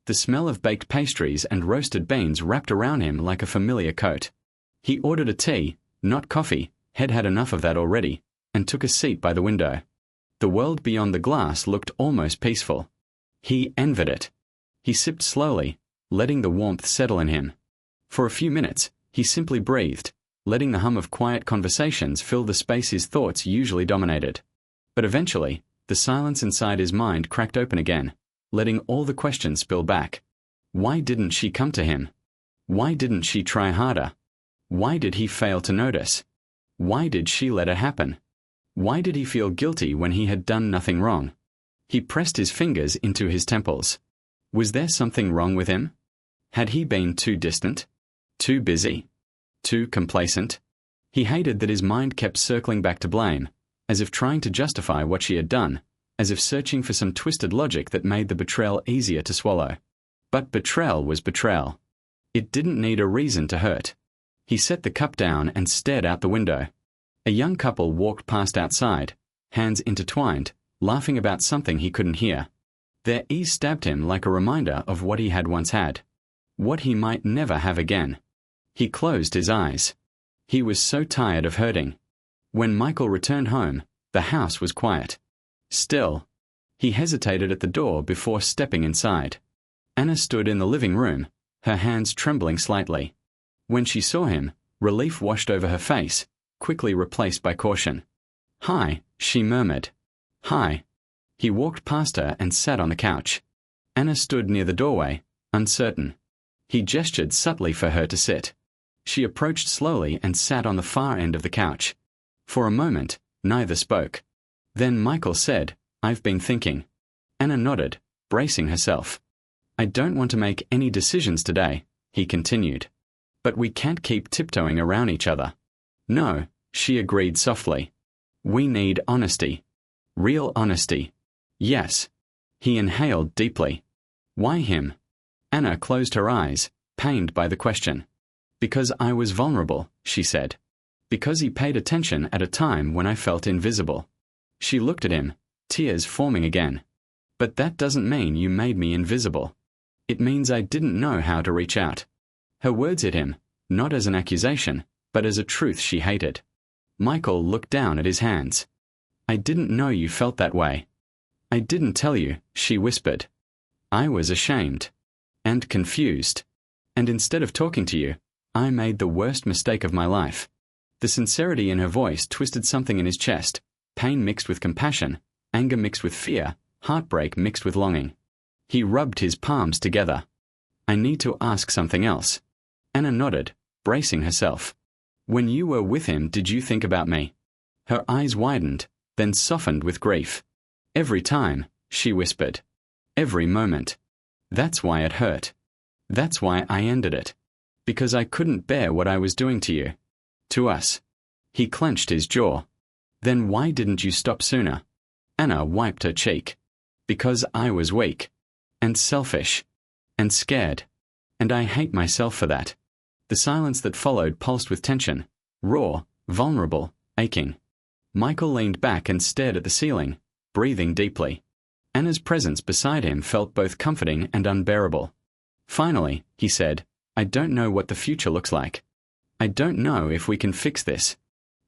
The smell of baked pastries and roasted beans wrapped around him like a familiar coat. He ordered a tea, not coffee, had enough of that already, and took a seat by the window. The world beyond the glass looked almost peaceful. He envied it. He sipped slowly, letting the warmth settle in him. For a few minutes, he simply breathed, letting the hum of quiet conversations fill the space his thoughts usually dominated. But eventually, the silence inside his mind cracked open again, letting all the questions spill back. Why didn't she come to him? Why didn't she try harder? Why did he fail to notice? Why did she let it happen? Why did he feel guilty when he had done nothing wrong? He pressed his fingers into his temples. Was there something wrong with him? Had he been too distant? Too busy? Too complacent? He hated that his mind kept circling back to blame, as if trying to justify what she had done, as if searching for some twisted logic that made the betrayal easier to swallow. But betrayal was betrayal. It didn't need a reason to hurt. He set the cup down and stared out the window. A young couple walked past outside, hands intertwined, laughing about something he couldn't hear. Their ease stabbed him like a reminder of what he had once had. What he might never have again. He closed his eyes. He was so tired of hurting. When Michael returned home, the house was quiet. Still. He hesitated at the door before stepping inside. Anna stood in the living room, her hands trembling slightly. When she saw him, relief washed over her face, quickly replaced by caution. "Hi," she murmured. "Hi." He walked past her and sat on the couch. Anna stood near the doorway, uncertain. He gestured subtly for her to sit. She approached slowly and sat on the far end of the couch. For a moment, neither spoke. Then Michael said, "I've been thinking." Anna nodded, bracing herself. "I don't want to make any decisions today," he continued. But we can't keep tiptoeing around each other. No, she agreed softly. We need honesty. Real honesty. Yes. He inhaled deeply. Why him? Anna closed her eyes, pained by the question. Because I was vulnerable, she said. Because he paid attention at a time when I felt invisible. She looked at him, tears forming again. But that doesn't mean you made me invisible. It means I didn't know how to reach out. Her words hit him, not as an accusation, but as a truth she hated. Michael looked down at his hands. I didn't know you felt that way. I didn't tell you, she whispered. I was ashamed. And confused. And instead of talking to you, I made the worst mistake of my life. The sincerity in her voice twisted something in his chest, pain mixed with compassion, anger mixed with fear, heartbreak mixed with longing. He rubbed his palms together. I need to ask something else. Anna nodded, bracing herself. When you were with him, did you think about me? Her eyes widened, then softened with grief. Every time, she whispered. Every moment. That's why it hurt. That's why I ended it. Because I couldn't bear what I was doing to you. To us. He clenched his jaw. Then why didn't you stop sooner? Anna wiped her cheek. Because I was weak. And selfish. And scared. And I hate myself for that. The silence that followed pulsed with tension. Raw, vulnerable, aching. Michael leaned back and stared at the ceiling, breathing deeply. Anna's presence beside him felt both comforting and unbearable. Finally, he said, I don't know what the future looks like. I don't know if we can fix this.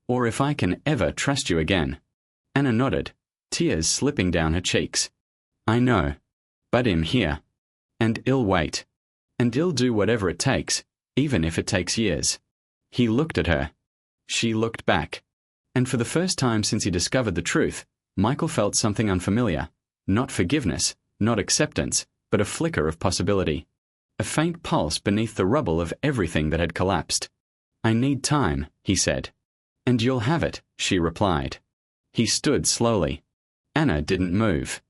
Or if I can ever trust you again. Anna nodded, tears slipping down her cheeks. I know. But I'm here. And I'll wait. And I'll do whatever it takes, even if it takes years. He looked at her. She looked back. And for the first time since he discovered the truth, Michael felt something unfamiliar. Not forgiveness, not acceptance, but a flicker of possibility. A faint pulse beneath the rubble of everything that had collapsed. I need time, he said. And you'll have it, she replied. He stood slowly. Anna didn't move.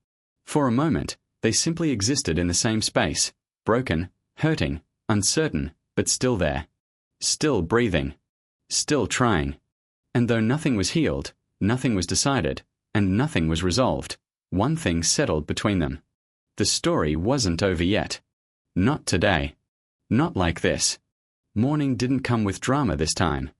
For a moment, they simply existed in the same space, broken, hurting, uncertain, but still there. Still breathing. Still trying. And though nothing was healed, nothing was decided, and nothing was resolved, one thing settled between them. The story wasn't over yet. Not today. Not like this. Morning didn't come with drama this time.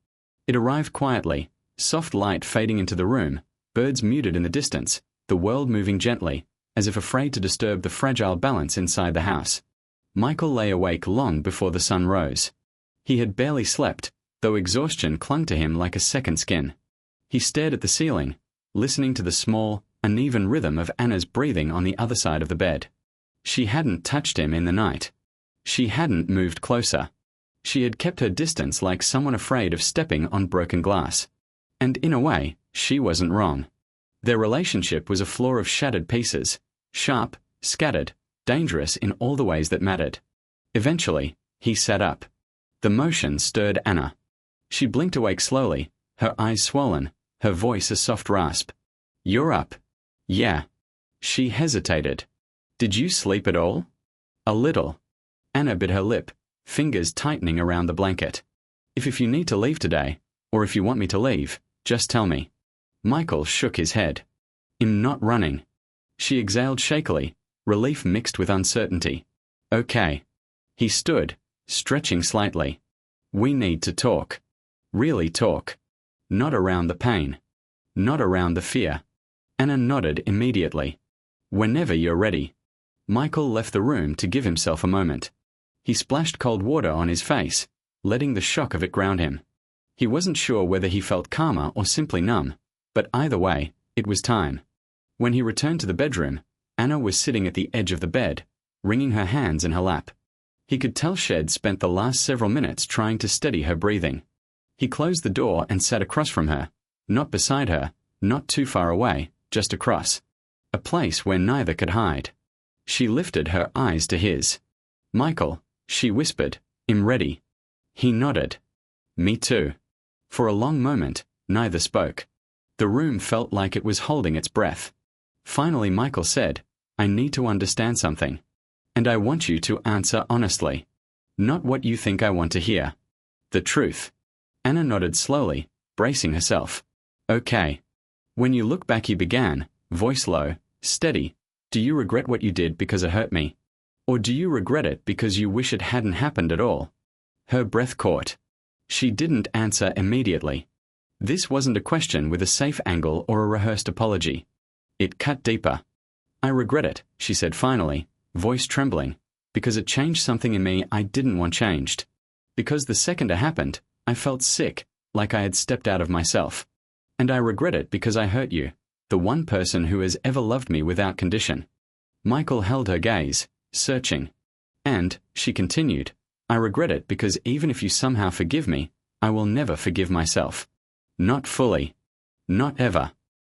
It arrived quietly, soft light fading into the room, birds muted in the distance, the world moving gently, as if afraid to disturb the fragile balance inside the house. Michael lay awake long before the sun rose. He had barely slept, though exhaustion clung to him like a second skin. He stared at the ceiling, listening to the small, uneven rhythm of Anna's breathing on the other side of the bed. She hadn't touched him in the night. She hadn't moved closer. She had kept her distance like someone afraid of stepping on broken glass. And in a way, she wasn't wrong. Their relationship was a floor of shattered pieces, sharp, scattered, dangerous in all the ways that mattered. Eventually, he sat up. The motion stirred Anna. She blinked awake slowly, her eyes swollen, her voice a soft rasp. You're up. Yeah. She hesitated. Did you sleep at all? A little. Anna bit her lip, fingers tightening around the blanket. If you need to leave today, or if you want me to leave, just tell me. Michael shook his head. I'm not running. She exhaled shakily, relief mixed with uncertainty. Okay. He stood, stretching slightly. We need to talk. Really talk. Not around the pain. Not around the fear. Anna nodded immediately. Whenever you're ready. Michael left the room to give himself a moment. He splashed cold water on his face, letting the shock of it ground him. He wasn't sure whether he felt calmer or simply numb, but either way, it was time. When he returned to the bedroom, Anna was sitting at the edge of the bed, wringing her hands in her lap. He could tell she'd spent the last several minutes trying to steady her breathing. He closed the door and sat across from her, not beside her, not too far away, just across. A place where neither could hide. She lifted her eyes to his. Michael, she whispered, I'm ready. He nodded. Me too. For a long moment, neither spoke. The room felt like it was holding its breath. Finally Michael said, I need to understand something. And I want you to answer honestly. Not what you think I want to hear. The truth. Anna nodded slowly, bracing herself. Okay. When you look back, he began, voice low, steady. Do you regret what you did because it hurt me? Or do you regret it because you wish it hadn't happened at all? Her breath caught. She didn't answer immediately. This wasn't a question with a safe angle or a rehearsed apology. It cut deeper. I regret it, she said finally, voice trembling, because it changed something in me I didn't want changed. Because the second it happened, I felt sick, like I had stepped out of myself. And I regret it because I hurt you, the one person who has ever loved me without condition. Michael held her gaze, searching. And, she continued, I regret it because even if you somehow forgive me, I will never forgive myself. Not fully. Not ever.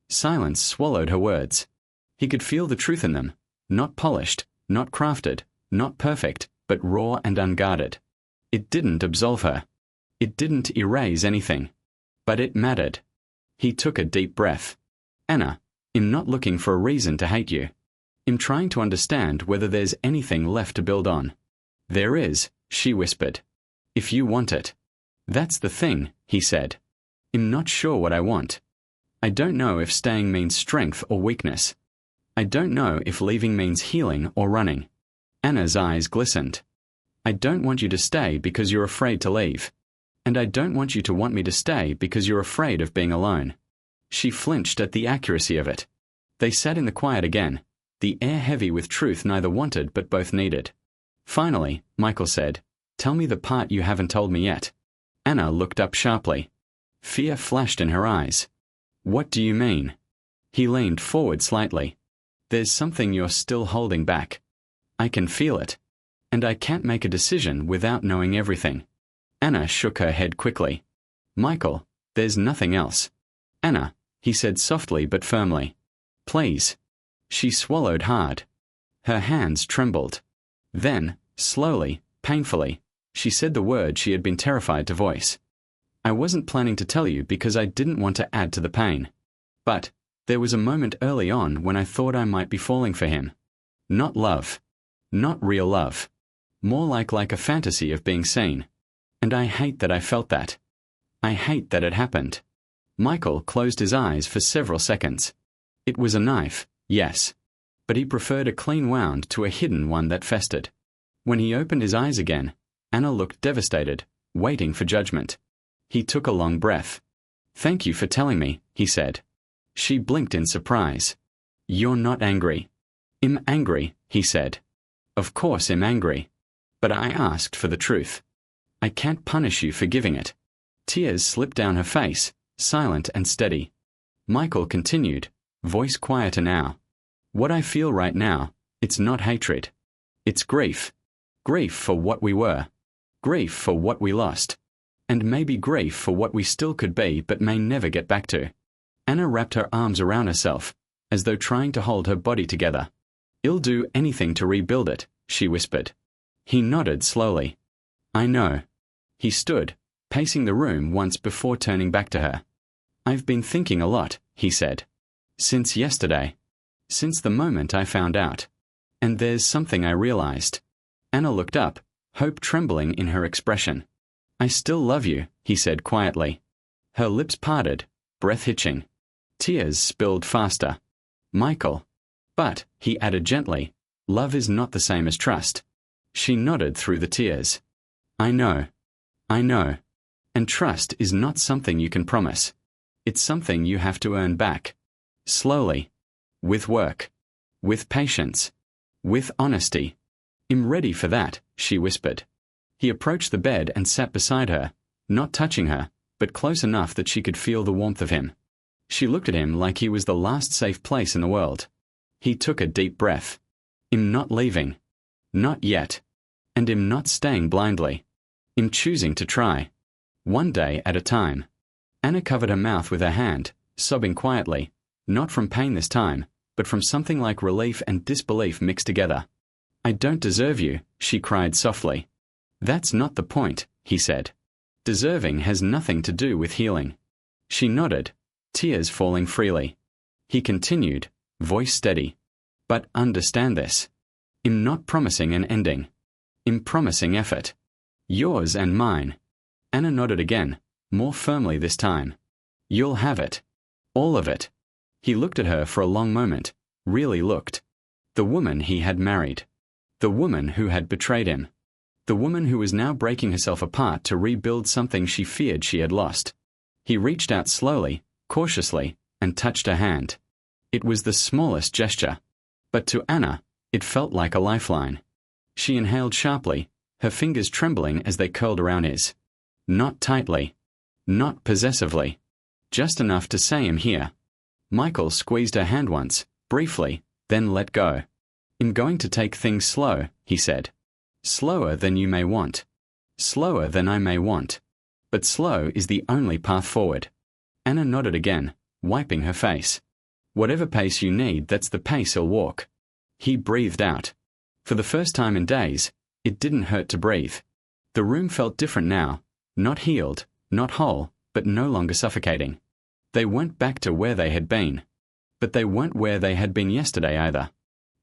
Silence swallowed her words. He could feel the truth in them, not polished, not crafted, not perfect, but raw and unguarded. It didn't absolve her. It didn't erase anything. But it mattered. He took a deep breath. Anna, I'm not looking for a reason to hate you. I'm trying to understand whether there's anything left to build on. There is, she whispered. If you want it. That's the thing, he said. I'm not sure what I want. I don't know if staying means strength or weakness. I don't know if leaving means healing or running. Anna's eyes glistened. I don't want you to stay because you're afraid to leave. And I don't want you to want me to stay because you're afraid of being alone. She flinched at the accuracy of it. They sat in the quiet again, the air heavy with truth neither wanted but both needed. Finally, Michael said, Tell me the part you haven't told me yet. Anna looked up sharply. Fear flashed in her eyes. What do you mean? He leaned forward slightly. There's something you're still holding back. I can feel it. And I can't make a decision without knowing everything. Anna shook her head quickly. Michael, there's nothing else. Anna, he said softly but firmly. Please. She swallowed hard. Her hands trembled. Then, slowly, painfully, she said the word she had been terrified to voice. I wasn't planning to tell you because I didn't want to add to the pain. But there was a moment early on when I thought I might be falling for him. Not love. Not real love. More like a fantasy of being seen. And I hate that I felt that. I hate that it happened. Michael closed his eyes for several seconds. It was a knife, yes. But he preferred a clean wound to a hidden one that festered. When he opened his eyes again, Anna looked devastated, waiting for judgment. He took a long breath. Thank you for telling me, he said. She blinked in surprise. You're not angry. I'm angry, he said. Of course I'm angry. But I asked for the truth. I can't punish you for giving it. Tears slipped down her face, silent and steady. Michael continued, voice quieter now. What I feel right now, it's not hatred. It's grief. Grief for what we were. Grief for what we lost. And maybe grief for what we still could be but may never get back to. Anna wrapped her arms around herself, as though trying to hold her body together. I'll do anything to rebuild it, she whispered. He nodded slowly. I know. He stood, pacing the room once before turning back to her. I've been thinking a lot, he said. Since yesterday. Since the moment I found out. And there's something I realized. Anna looked up, hope trembling in her expression. I still love you, he said quietly. Her lips parted, breath hitching. Tears spilled faster. Michael. But, he added gently, love is not the same as trust. She nodded through the tears. I know. I know. And trust is not something you can promise. It's something you have to earn back. Slowly. With work. With patience. With honesty. I'm ready for that, she whispered. He approached the bed and sat beside her, not touching her, but close enough that she could feel the warmth of him. She looked at him like he was the last safe place in the world. He took a deep breath. I'm not leaving. Not yet. And I'm not staying blindly. I'm choosing to try. One day at a time. Anna covered her mouth with her hand, sobbing quietly, not from pain this time, but from something like relief and disbelief mixed together. I don't deserve you, she cried softly. That's not the point, he said. Deserving has nothing to do with healing. She nodded, tears falling freely. He continued, voice steady. But understand this. I'm not promising an ending. I'm promising effort. Yours and mine. Anna nodded again, more firmly this time. You'll have it. All of it. He looked at her for a long moment, really looked. The woman he had married. The woman who had betrayed him. The woman who was now breaking herself apart to rebuild something she feared she had lost. He reached out slowly, cautiously, and touched her hand. It was the smallest gesture. But to Anna, it felt like a lifeline. She inhaled sharply, her fingers trembling as they curled around his. Not tightly. Not possessively. Just enough to say him here. Michael squeezed her hand once, briefly, then let go. I'm going to take things slow, he said. Slower than you may want. Slower than I may want. But slow is the only path forward. Anna nodded again, wiping her face. Whatever pace you need, that's the pace he'll walk. He breathed out. For the first time in days, it didn't hurt to breathe. The room felt different now, not healed, not whole, but no longer suffocating. They went back to where they had been. But they weren't where they had been yesterday either.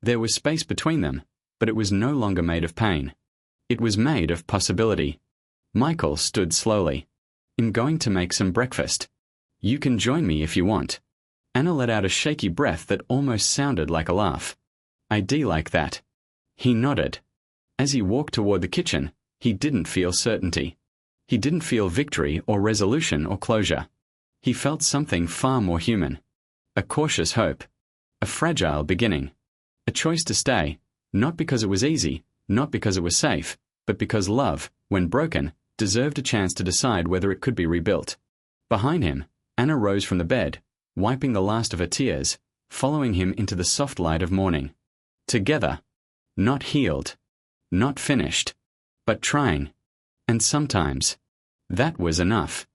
There was space between them, but it was no longer made of pain. It was made of possibility. Michael stood slowly. I'm going to make some breakfast. You can join me if you want. Anna let out a shaky breath that almost sounded like a laugh. I'd like that. He nodded. As he walked toward the kitchen, he didn't feel certainty. He didn't feel victory or resolution or closure. He felt something far more human. A cautious hope. A fragile beginning. A choice to stay, not because it was easy, not because it was safe, but because love, when broken, deserved a chance to decide whether it could be rebuilt. Behind him, Anna rose from the bed, wiping the last of her tears, following him into the soft light of morning. Together. Not healed. Not finished. But trying. And sometimes. That was enough.